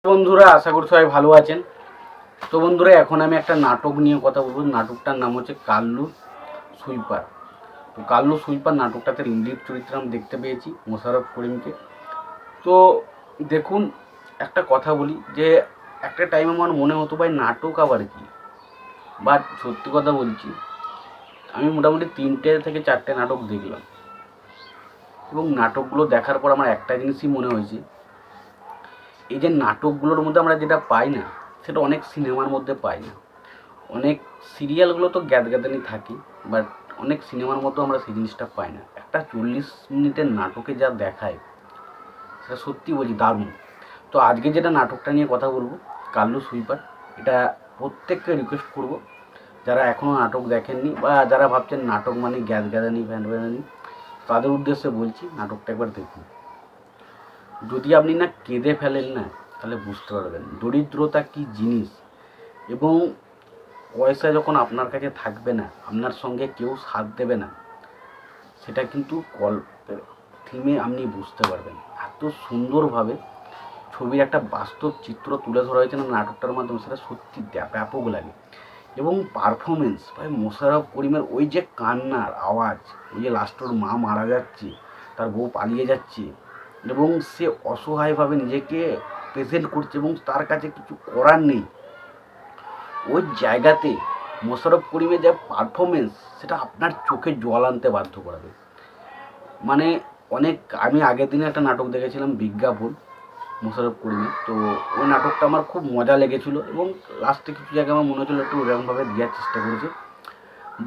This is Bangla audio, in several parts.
বন্ধুরা, আশা করি সবাই ভালো আছেন। তো বন্ধুরা, এখন আমি একটা নাটক নিয়ে কথা বলবো। নাটকটার নাম হচ্ছে কাল্লু সুইপার। তো কাল্লু সুইপার নাটকটাতে লিড চরিত্রে আমি দেখতে পেয়েছি মোশাররফ করিমকে। তো দেখুন, একটা কথা বলি যে একটা টাইম আমার মনে হতো ভাই নাটক আবার কি, বাট সত্যি কথা বলছি, আমি মোটামুটি 3টে থেকে 4টে নাটক দেখলাম এবং নাটকগুলো দেখার পর আমার একটা জিনিসই মনে হয়েছে, এই যে নাটকগুলোর মধ্যে আমরা যেটা পাই না সেটা অনেক সিনেমার মধ্যে পাই না। অনেক সিরিয়ালগুলো তো গ্যাদগ্যাদানি থাকে, বাট অনেক সিনেমার মতো আমরা সেই জিনিসটা পাই না। একটা 40 মিনিটের নাটকে যা দেখায় সেটা সত্যি বলছি দারুণ। তো আজকে যেটা নাটকটা নিয়ে কথা বলবো, কাল্লু সুইপার, এটা প্রত্যেককে রিকোয়েস্ট করব যারা এখনও নাটক দেখেননি বা যারা ভাবছেন নাটক মানে গ্যাদগ্যাদানি ভ্যানভ্যানানি, তাদের উদ্দেশ্যে বলছি নাটকটা একবার দেখুন। যদি আপনি না কেঁদে ফেলেন না, তাহলে বুঝতে পারবেন দরিদ্রতা কী জিনিস, এবং পয়সা যখন আপনার কাছে থাকবে না, আপনার সঙ্গে কেউ সাথ দেবে না, সেটা কিন্তু গল্পের থিমে আপনি বুঝতে পারবেন। এত সুন্দরভাবে ছবির একটা বাস্তব চিত্র তুলে ধরা হয়েছে না নাটকটার মাধ্যমে, সেটা সত্যি ব্যাপক লাগে। এবং পারফরমেন্স ভাই, মোশাররফ করিমের ওই যে কান্নার আওয়াজ, ওই যে লাস্টের মা মারা যাচ্ছে, তার বউ পালিয়ে যাচ্ছে এবং সে অসহায়ভাবে নিজেকে প্রেজেন্ট করছে এবং তার কাছে কিছু করার নেই, ওই জায়গাতে মোশাররফ করিমের যে পারফরমেন্স, সেটা আপনার চোখে জল আনতে বাধ্য করাবে। মানে আমি আগের দিনে একটা নাটক দেখেছিলাম বিজ্ঞাপন, মোশাররফ করিমের। তো ওই নাটকটা আমার খুব মজা লেগেছিলো এবং লাস্টে কিছু জায়গায় আমার মনে হচ্ছিলো একটু ওরকমভাবে দেওয়ার চেষ্টা করেছে।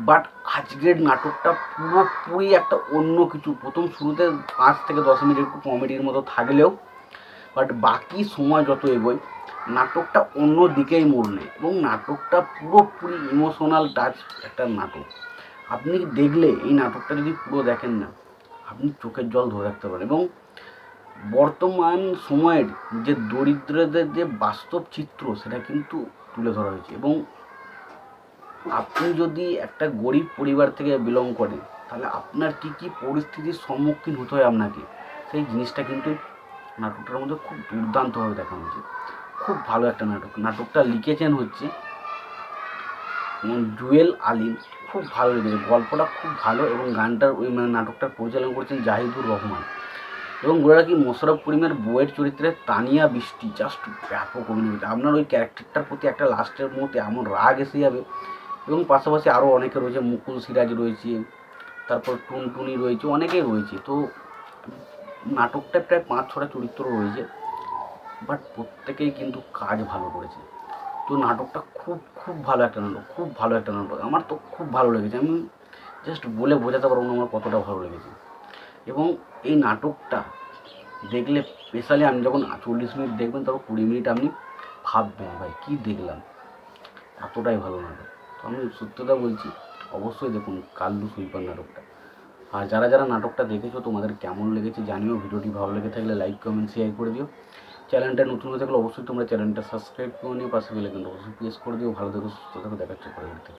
বাট আজকের নাটকটা পুরোপুরি একটা অন্য কিছু। প্রথম শুরুতে 5 থেকে 10 মিনিট একটু কমেডির মতো থাকলেও, বাট বাকি সময় যত এগোয় নাটকটা অন্য দিকেই মোড় নেয় এবং নাটকটা পুরোপুরি ইমোশনাল টাচ একটা নাটক। আপনি দেখলে এই নাটকটা যদি পুরো দেখেন না, আপনি চোখের জল ধরে রাখতে পারেন। এবং বর্তমান সময়ের যে দরিদ্রদের যে বাস্তব চিত্র, সেটা কিন্তু তুলে ধরা হয়েছে। এবং আপনি যদি একটা গরিব পরিবার থেকে বিলং করেন, তাহলে আপনার কী কী পরিস্থিতির সম্মুখীন হতে হয় আপনাকে, সেই জিনিসটা কিন্তু নাটকটার মধ্যে খুব দুর্দান্তভাবে দেখানো হয়েছে। খুব ভালো একটা নাটক। নাটকটা লিখেছেন হচ্ছে জুয়েল আলিম। খুব ভালো লেগেছে, গল্পটা খুব ভালো এবং গানটার নাটকটার পরিচালনা করছেন জাহিদুর রহমান। এবং ওরা কি মোশাররফ করিমের বউয়ের চরিত্রে তানিয়া বৃষ্টি জাস্ট ব্যাপক অভিনয় করেছে। আপনার ওই ক্যারেক্টারটার প্রতি একটা লাস্টের মুহূর্তে এমন রাগ এসে যাবে। এবং পাশাপাশি আরও অনেকে রয়েছে, মুকুল সিরাজ রয়েছে, তারপর টুনটুনি রয়েছে, অনেকেই রয়েছে। তো নাটকটায় প্রায় 5-6টা চরিত্র রয়েছে, বাট প্রত্যেকেই কিন্তু কাজ ভালো করেছে। তো নাটকটা খুব খুব ভালো একটা নাটক, খুব ভালো একটা নাটক। আমার তো খুব ভালো লেগেছে, আমি জাস্ট বলে বোঝাতে পারবো না আমার কতটা ভালো লেগেছে। এবং এই নাটকটা দেখলে, স্পেশালি আপনি যখন 40 মিনিট দেখবেন, তারপর 20 মিনিট আপনি ভাববেন ভাই কী দেখলাম, এতটাই ভালো নাটক। তো আমি সত্যতা বলছি, অবশ্যই দেখুন কাল্লু সুইপার নাটকটা। আর যারা যারা নাটকটা দেখেছো, তোমাদের কেমন লেগেছে জানিও। ভিডিওটি ভালো লেগে থাকলে লাইক কমেন্ট শেয়ার করে দিও। চ্যানেলটা নতুন হয়ে থাকলে অবশ্যই তোমরা চ্যানেলটা সাবস্ক্রাইব করে নিও, পাশে বেল আইকনটা অবশ্যই প্রেস করে দিও। ভালো থেকো, সুস্থ থেকো, দেখাচ্ছে পরবর্তী।